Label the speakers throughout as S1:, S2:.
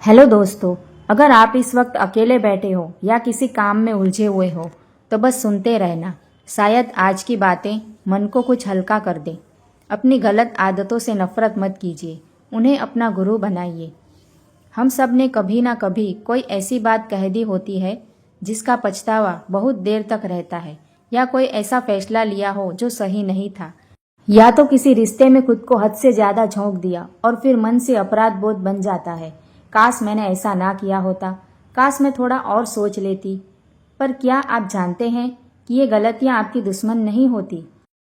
S1: Hello दोस्तों, अगर आप इस वक्त अकेले बैठे हो या किसी काम में उलझे हुए हो तो बस सुनते रहना। शायद आज की बातें मन को कुछ हल्का कर दें। अपनी गलत आदतों से नफरत मत कीजिए, उन्हें अपना गुरु बनाइए। हम सब ने कभी ना कभी कोई ऐसी बात कह दी होती है जिसका पछतावा बहुत देर तक रहता है, या कोई ऐसा फैसला लिया हो जो सही नहीं था, या तो किसी रिश्ते में खुद को हद से ज्यादा झोंक दिया और फिर मन से अपराध बोध बन जाता है। काश मैंने ऐसा ना किया होता, काश मैं थोड़ा और सोच लेती। पर क्या आप जानते हैं कि ये गलतियां आपकी दुश्मन नहीं होती,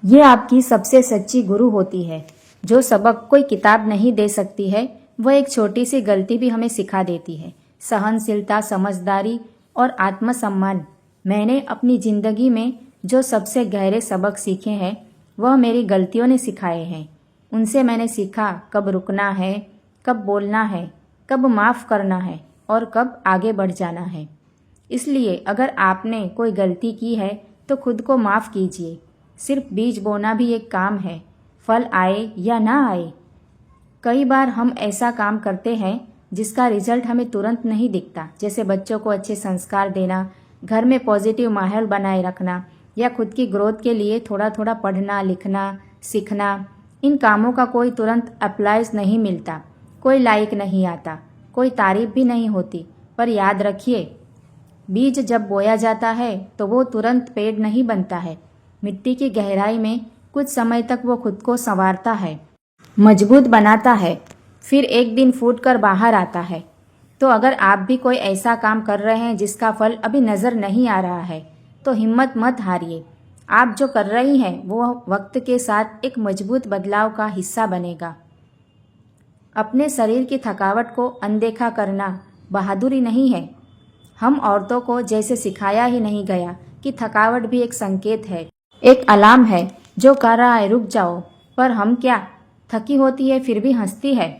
S1: ये आपकी सबसे सच्ची गुरु होती है। जो सबक कोई किताब नहीं दे सकती है, वह एक छोटी सी गलती भी हमें सिखा देती है। सहनशीलता, समझदारी और आत्मसम्मान। मैंने अपनी जिंदगी में जो सबसे गहरे सबक सीखे हैं वह मेरी गलतियों ने सिखाए हैं। उनसे मैंने सीखा कब रुकना है, कब बोलना है, कब माफ़ करना है और कब आगे बढ़ जाना है। इसलिए अगर आपने कोई गलती की है तो खुद को माफ़ कीजिए। सिर्फ बीज बोना भी एक काम है, फल आए या ना आए। कई बार हम ऐसा काम करते हैं जिसका रिजल्ट हमें तुरंत नहीं दिखता, जैसे बच्चों को अच्छे संस्कार देना, घर में पॉजिटिव माहौल बनाए रखना, या खुद की ग्रोथ के लिए थोड़ा थोड़ा पढ़ना, लिखना, सीखना। इन कामों का कोई तुरंत अप्लाइज नहीं मिलता, कोई लाइक नहीं आता, कोई तारीफ भी नहीं होती। पर याद रखिए, बीज जब बोया जाता है तो वो तुरंत पेड़ नहीं बनता है। मिट्टी की गहराई में कुछ समय तक वो खुद को संवारता है, मजबूत बनाता है, फिर एक दिन फूट कर बाहर आता है। तो अगर आप भी कोई ऐसा काम कर रहे हैं जिसका फल अभी नज़र नहीं आ रहा है तो हिम्मत मत हारिए। आप जो कर रही हैं वो वक्त के साथ एक मजबूत बदलाव का हिस्सा बनेगा। अपने शरीर की थकावट को अनदेखा करना बहादुरी नहीं है। हम औरतों को जैसे सिखाया ही नहीं गया कि थकावट भी एक संकेत है, एक अलार्म है जो कह रहा है रुक जाओ। पर हम क्या, थकी होती है फिर भी हंसती है,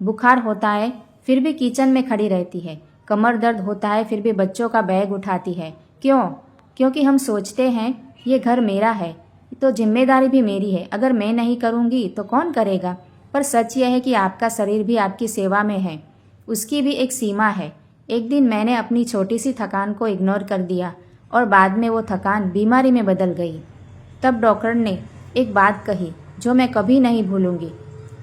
S1: बुखार होता है फिर भी किचन में खड़ी रहती है, कमर दर्द होता है फिर भी बच्चों का बैग उठाती है। क्यों? क्योंकि हम सोचते हैं ये घर मेरा है तो जिम्मेदारी भी मेरी है, अगर मैं नहीं करूँगी तो कौन करेगा। पर सच यह है कि आपका शरीर भी आपकी सेवा में है, उसकी भी एक सीमा है। एक दिन मैंने अपनी छोटी सी थकान को इग्नोर कर दिया और बाद में वो थकान बीमारी में बदल गई। तब डॉक्टर ने एक बात कही जो मैं कभी नहीं भूलूंगी,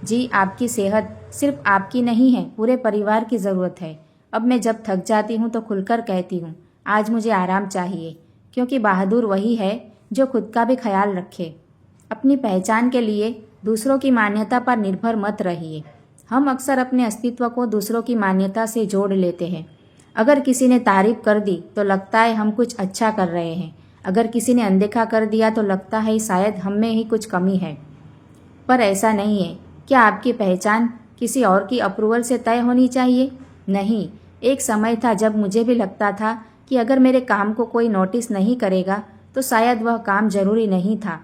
S1: जी आपकी सेहत सिर्फ आपकी नहीं है, पूरे परिवार की ज़रूरत है। अब मैं जब थक जाती हूँ तो खुलकर कहती हूँ आज मुझे आराम चाहिए, क्योंकि बहादुर वही है जो खुद का भी ख्याल रखे। अपनी पहचान के लिए दूसरों की मान्यता पर निर्भर मत रहिए। हम अक्सर अपने अस्तित्व को दूसरों की मान्यता से जोड़ लेते हैं। अगर किसी ने तारीफ कर दी तो लगता है हम कुछ अच्छा कर रहे हैं, अगर किसी ने अनदेखा कर दिया तो लगता है शायद हम में ही कुछ कमी है। पर ऐसा नहीं है। क्या आपकी पहचान किसी और की अप्रूवल से तय होनी चाहिए? नहीं। एक समय था जब मुझे भी लगता था कि अगर मेरे काम को कोई नोटिस नहीं करेगा तो शायद वह काम जरूरी नहीं था।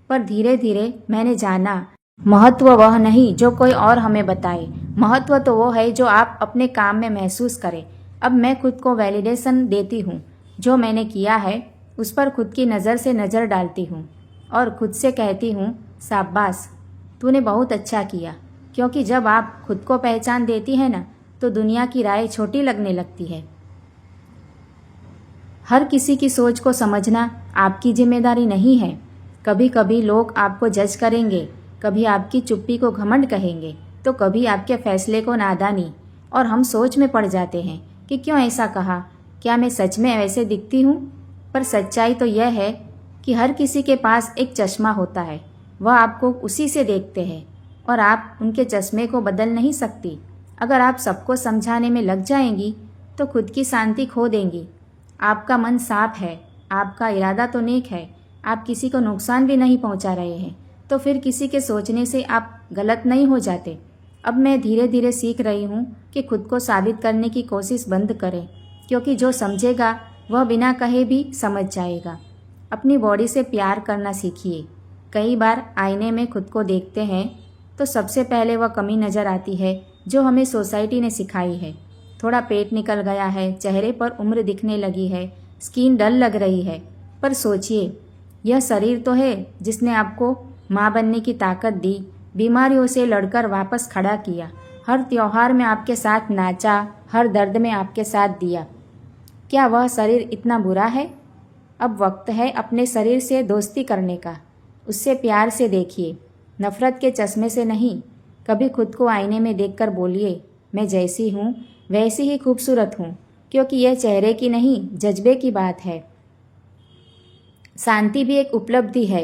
S1: पर धीरे धीरे मैंने जाना, महत्व वह नहीं जो कोई और हमें बताए, महत्व तो वो है जो आप अपने काम में महसूस करें। अब मैं खुद को वैलिडेशन देती हूँ, जो मैंने किया है उस पर खुद की नज़र से नज़र डालती हूँ और खुद से कहती हूँ शाबाश, तूने बहुत अच्छा किया। क्योंकि जब आप खुद को पहचान देती हैं ना तो दुनिया की राय छोटी लगने लगती है। हर किसी की सोच को समझना आपकी जिम्मेदारी नहीं है। कभी कभी लोग आपको जज करेंगे, कभी आपकी चुप्पी को घमंड कहेंगे, तो कभी आपके फैसले को नादानी। और हम सोच में पड़ जाते हैं कि क्यों ऐसा कहा, क्या मैं सच में वैसे दिखती हूँ? पर सच्चाई तो यह है कि हर किसी के पास एक चश्मा होता है, वह आपको उसी से देखते हैं और आप उनके चश्मे को बदल नहीं सकती। अगर आप सबको समझाने में लग जाएंगी तो खुद की शांति खो देंगी। आपका मन साफ है, आपका इरादा तो नेक है, आप किसी को नुकसान भी नहीं पहुंचा रहे हैं, तो फिर किसी के सोचने से आप गलत नहीं हो जाते। अब मैं धीरे धीरे सीख रही हूँ कि खुद को साबित करने की कोशिश बंद करें, क्योंकि जो समझेगा वह बिना कहे भी समझ जाएगा। अपनी बॉडी से प्यार करना सीखिए। कई बार आईने में खुद को देखते हैं तो सबसे पहले वह कमी नज़र आती है जो हमें सोसाइटी ने सिखाई है। थोड़ा पेट निकल गया है, चेहरे पर उम्र दिखने लगी है, स्किन डल लग रही है। पर सोचिए, यह शरीर तो है जिसने आपको माँ बनने की ताकत दी, बीमारियों से लड़कर वापस खड़ा किया। हर त्योहार में आपके साथ नाचा, हर दर्द में आपके साथ दिया। क्या वह शरीर इतना बुरा है? अब वक्त है अपने शरीर से दोस्ती करने का। उससे प्यार से देखिए, नफ़रत के चश्मे से नहीं। कभी खुद को आईने में देखकर बोलिए, मैं जैसी हूँ वैसी ही खूबसूरत हूँ, क्योंकि यह चेहरे की नहीं जज्बे की बात है। शांति भी एक उपलब्धि है।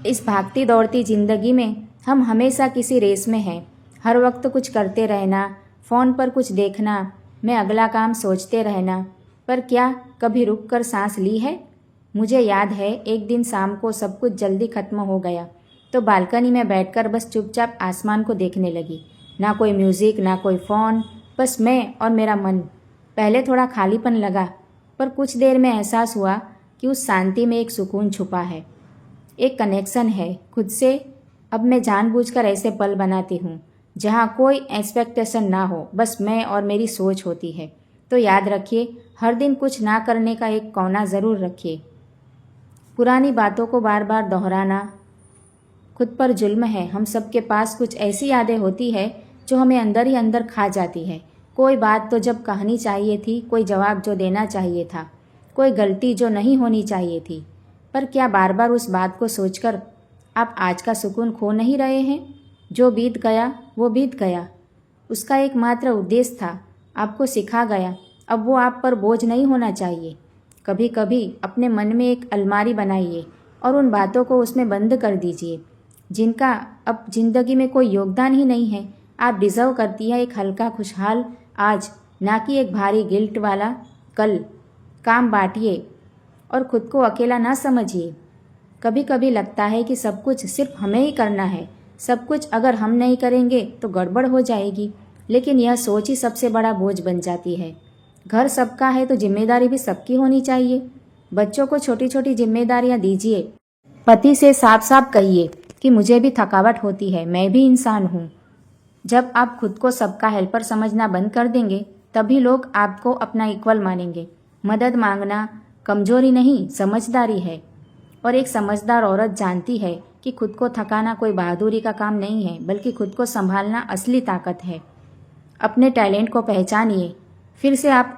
S1: इस भागती दौड़ती जिंदगी में हम हमेशा किसी रेस में हैं। हर वक्त कुछ करते रहना, फ़ोन पर कुछ देखना, मैं अगला काम सोचते रहना। पर क्या कभी रुक कर सांस ली है? मुझे याद है एक दिन शाम को सब कुछ जल्दी खत्म हो गया तो बालकनी में बैठकर बस चुपचाप आसमान को देखने लगी। ना कोई म्यूज़िक, ना कोई फ़ोन, बस मैं और मेरा मन। पहले थोड़ा खालीपन लगा, पर कुछ देर में एहसास हुआ कि उस शांति में एक सुकून छुपा है, एक कनेक्शन है खुद से। अब मैं जानबूझकर ऐसे पल बनाती हूँ जहाँ कोई एक्सपेक्टेशन ना हो, बस मैं और मेरी सोच होती है। तो याद रखिए, हर दिन कुछ ना करने का एक कोना ज़रूर रखिए। पुरानी बातों को बार बार दोहराना खुद पर जुल्म है। हम सबके पास कुछ ऐसी यादें होती है जो हमें अंदर ही अंदर खा जाती है। कोई बात तो जब कहनी चाहिए थी, कोई जवाब जो देना चाहिए था, कोई गलती जो नहीं होनी चाहिए थी। पर क्या बार बार उस बात को सोचकर आप आज का सुकून खो नहीं रहे हैं? जो बीत गया वो बीत गया। उसका एकमात्र उद्देश्य था, आपको सिखा गया। अब वो आप पर बोझ नहीं होना चाहिए। कभी कभी अपने मन में एक अलमारी बनाइए और उन बातों को उसमें बंद कर दीजिए जिनका अब जिंदगी में कोई योगदान ही नहीं है। आप डिज़र्व करती है एक हल्का खुशहाल आज, ना कि एक भारी गिल्ट वाला कल। काम बांटिए और खुद को अकेला ना समझिए। कभी कभी लगता है कि सब कुछ सिर्फ हमें ही करना है। सब कुछ अगर हम नहीं करेंगे तो गड़बड़ हो जाएगी, लेकिन यह सोच ही सबसे बड़ा बोझ बन जाती है। घर सबका है तो जिम्मेदारी भी सबकी होनी चाहिए। बच्चों को छोटी छोटी जिम्मेदारियां दीजिए। पति से साफ साफ कहिए कि मुझे भी थकावट होती है, मैं भी इंसान हूँ। जब आप खुद को सबका हेल्पर समझना बंद कर देंगे, तभी लोग आपको अपना इक्वल मानेंगे। मदद मांगना कमजोरी नहीं, समझदारी है। और एक समझदार औरत जानती है कि खुद को थकाना कोई बहादुरी का काम नहीं है, बल्कि खुद को संभालना असली ताकत है। अपने टैलेंट को पहचानिए। फिर से आप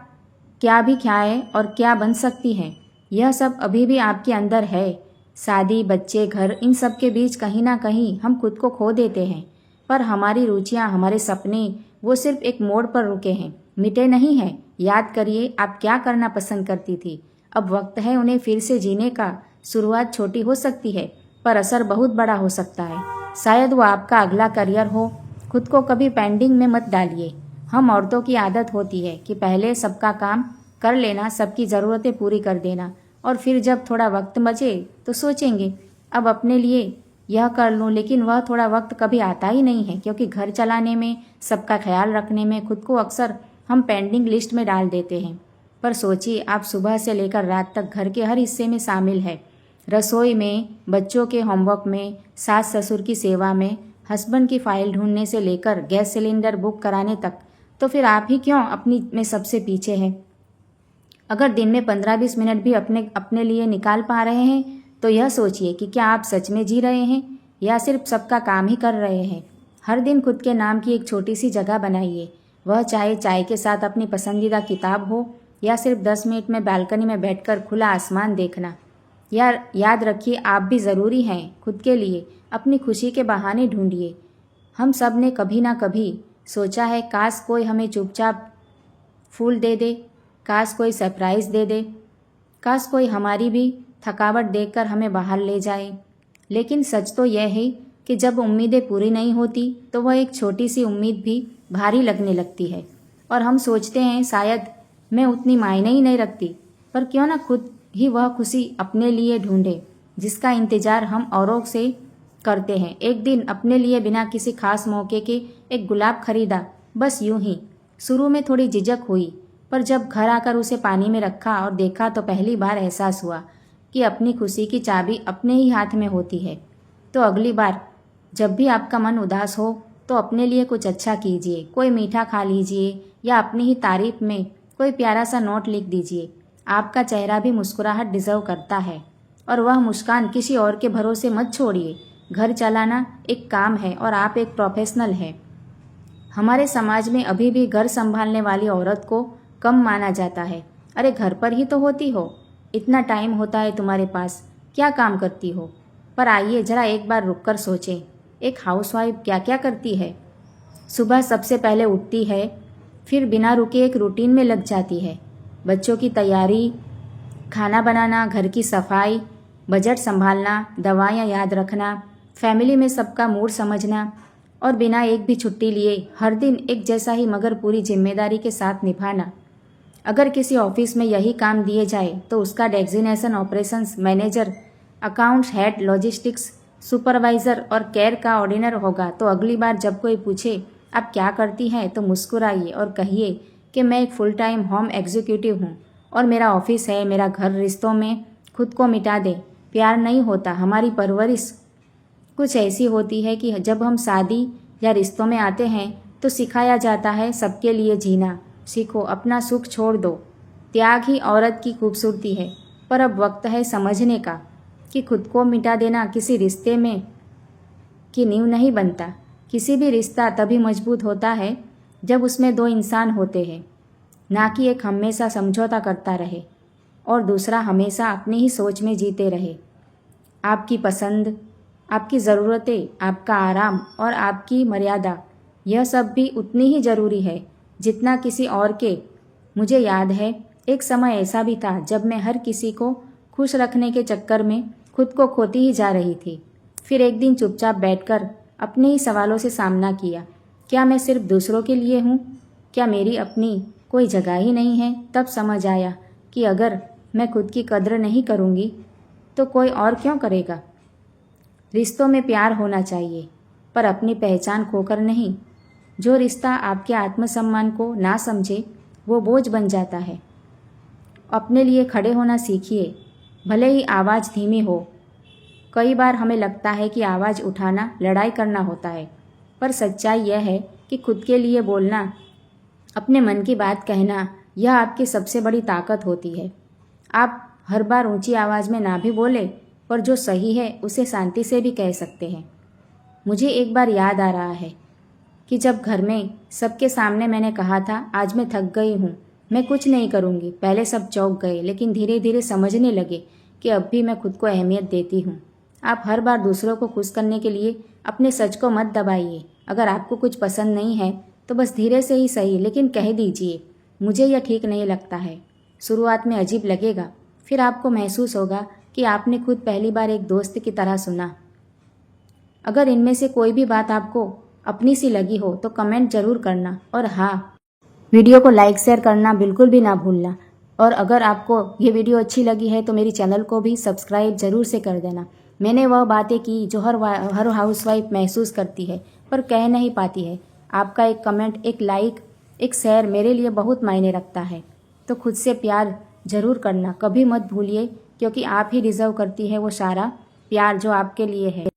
S1: क्या भी खाएं और क्या बन सकती हैं, यह सब अभी भी आपके अंदर है। शादी, बच्चे, घर, इन सब के बीच कहीं ना कहीं हम खुद को खो देते हैं। पर हमारी रुचियां, हमारे सपने, वो सिर्फ एक मोड़ पर रुके हैं, मिटे नहीं हैं। याद करिए, आप क्या करना पसंद करती थी। अब वक्त है उन्हें फिर से जीने का। शुरुआत छोटी हो सकती है, पर असर बहुत बड़ा हो सकता है। शायद वो आपका अगला करियर हो। खुद को कभी पेंडिंग में मत डालिए। हम औरतों की आदत होती है कि पहले सबका काम कर लेना, सबकी ज़रूरतें पूरी कर देना, और फिर जब थोड़ा वक्त बचे तो सोचेंगे अब अपने लिए यह कर लूँ। लेकिन वह थोड़ा वक्त कभी आता ही नहीं है, क्योंकि घर चलाने में, सबका ख्याल रखने में खुद को अक्सर हम पेंडिंग लिस्ट में डाल देते हैं। पर सोचिए, आप सुबह से लेकर रात तक घर के हर हिस्से में शामिल है। रसोई में, बच्चों के होमवर्क में, सास ससुर की सेवा में, हस्बैंड की फाइल ढूंढने से लेकर गैस सिलेंडर बुक कराने तक। तो फिर आप ही क्यों अपनी में सबसे पीछे हैं? अगर दिन में 15-20 मिनट भी अपने लिए निकाल पा रहे हैं तो यह सोचिए कि क्या आप सच में जी रहे हैं या सिर्फ सबका काम ही कर रहे हैं। हर दिन खुद के नाम की एक छोटी सी जगह बनाइए। वह चाहे चाय के साथ अपनी पसंदीदा किताब हो या सिर्फ 10 मिनट में बालकनी में बैठकर खुला आसमान देखना। याद रखिए, आप भी ज़रूरी हैं खुद के लिए। अपनी खुशी के बहाने ढूंढिए। हम सब ने कभी ना कभी सोचा है, काश कोई हमें चुपचाप फूल दे दे, काश कोई सरप्राइज़ दे दे, काश कोई हमारी भी थकावट देखकर हमें बाहर ले जाए। लेकिन सच तो यह है कि जब उम्मीदें पूरी नहीं होती तो वह एक छोटी सी उम्मीद भी भारी लगने लगती है, और हम सोचते हैं शायद मैं उतनी मायने ही नहीं रखती। पर क्यों ना खुद ही वह खुशी अपने लिए ढूंढे जिसका इंतजार हम औरों से करते हैं। एक दिन अपने लिए बिना किसी खास मौके के एक गुलाब खरीदा, बस यूं ही। शुरू में थोड़ी झिझक हुई, पर जब घर आकर उसे पानी में रखा और देखा तो पहली बार एहसास हुआ कि अपनी खुशी की चाबी अपने ही हाथ में होती है। तो अगली बार जब भी आपका मन उदास हो तो अपने लिए कुछ अच्छा कीजिए। कोई मीठा खा लीजिए या अपनी ही तारीफ में कोई प्यारा सा नोट लिख दीजिए। आपका चेहरा भी मुस्कुराहट डिजर्व करता है, और वह मुस्कान किसी और के भरोसे मत छोड़िए। घर चलाना एक काम है और आप एक प्रोफेशनल हैं। हमारे समाज में अभी भी घर संभालने वाली औरत को कम माना जाता है। अरे घर पर ही तो होती हो, इतना टाइम होता है तुम्हारे पास, क्या काम करती हो? पर आइए जरा एक बार रुककर सोचें, एक हाउसवाइफ क्या क्या करती है। सुबह सबसे पहले उठती है, फिर बिना रुके एक रूटीन में लग जाती है। बच्चों की तैयारी, खाना बनाना, घर की सफाई, बजट संभालना, दवाइयाँ याद रखना, फैमिली में सबका मूड समझना और बिना एक भी छुट्टी लिए हर दिन एक जैसा ही मगर पूरी जिम्मेदारी के साथ निभाना। अगर किसी ऑफिस में यही काम दिए जाए तो उसका designation operations manager, accounts head, logistics supervisor और केयर का ऑर्डिनर होगा। तो अगली बार जब कोई पूछे आप क्या करती हैं तो मुस्कुराइए और कहिए कि मैं एक फुल टाइम होम एग्जीक्यूटिव हूँ और मेरा ऑफिस है, मेरा घर। रिश्तों में खुद को मिटा दे, प्यार नहीं होता। हमारी परवरिश कुछ ऐसी होती है कि जब हम शादी या रिश्तों में आते हैं तो सिखाया जाता है सबके लिए जीना सीखो, अपना सुख छोड़ दो। त्याग ही औरत की खूबसूरती है। पर अब वक्त है समझने का कि खुद को मिटा देना किसी रिश्ते में की नींव नहीं बनता। किसी भी रिश्ता तभी मजबूत होता है जब उसमें दो इंसान होते हैं, ना कि एक हमेशा समझौता करता रहे और दूसरा हमेशा अपनी ही सोच में जीते रहे। आपकी पसंद, आपकी ज़रूरतें, आपका आराम और आपकी मर्यादा, यह सब भी उतनी ही ज़रूरी है जितना किसी और के। मुझे याद है एक समय ऐसा भी था जब मैं हर किसी को खुश रखने के चक्कर में खुद को खोती ही जा रही थी। फिर एक दिन चुपचाप बैठकर अपने ही सवालों से सामना किया, क्या मैं सिर्फ दूसरों के लिए हूँ? क्या मेरी अपनी कोई जगह ही नहीं है? तब समझ आया कि अगर मैं खुद की कद्र नहीं करूँगी तो कोई और क्यों करेगा। रिश्तों में प्यार होना चाहिए पर अपनी पहचान खोकर नहीं। जो रिश्ता आपके आत्मसम्मान को ना समझे वो बोझ बन जाता है। अपने लिए खड़े होना सीखिए, भले ही आवाज़ धीमी हो। कई बार हमें लगता है कि आवाज़ उठाना लड़ाई करना होता है, पर सच्चाई यह है कि खुद के लिए बोलना, अपने मन की बात कहना, यह आपकी सबसे बड़ी ताकत होती है। आप हर बार ऊंची आवाज़ में ना भी बोले, पर जो सही है उसे शांति से भी कह सकते हैं। मुझे एक बार याद आ रहा है कि जब घर में सबके सामने मैंने कहा था आज मैं थक गई हूँ, मैं कुछ नहीं करूँगी। पहले सब चौंक गए, लेकिन धीरे धीरे समझने लगे कि अब भी मैं खुद को अहमियत देती हूँ। आप हर बार दूसरों को खुश करने के लिए अपने सच को मत दबाइए। अगर आपको कुछ पसंद नहीं है तो बस धीरे से ही सही लेकिन कह दीजिए, मुझे यह ठीक नहीं लगता है। शुरुआत में अजीब लगेगा, फिर आपको महसूस होगा कि आपने खुद पहली बार एक दोस्त की तरह सुना। अगर इनमें से कोई भी बात आपको अपनी सी लगी हो तो कमेंट ज़रूर करना और हाँ, वीडियो को लाइक शेयर करना बिल्कुल भी ना भूलना। और अगर आपको ये वीडियो अच्छी लगी है तो मेरी चैनल को भी सब्सक्राइब ज़रूर से कर देना। मैंने वह बातें की जो हर हाउसवाइफ महसूस करती है पर कह नहीं पाती है। आपका एक कमेंट, एक लाइक, एक शेयर मेरे लिए बहुत मायने रखता है। तो खुद से प्यार ज़रूर करना कभी मत भूलिए, क्योंकि आप ही डिज़र्व करती है वो सारा प्यार जो आपके लिए है।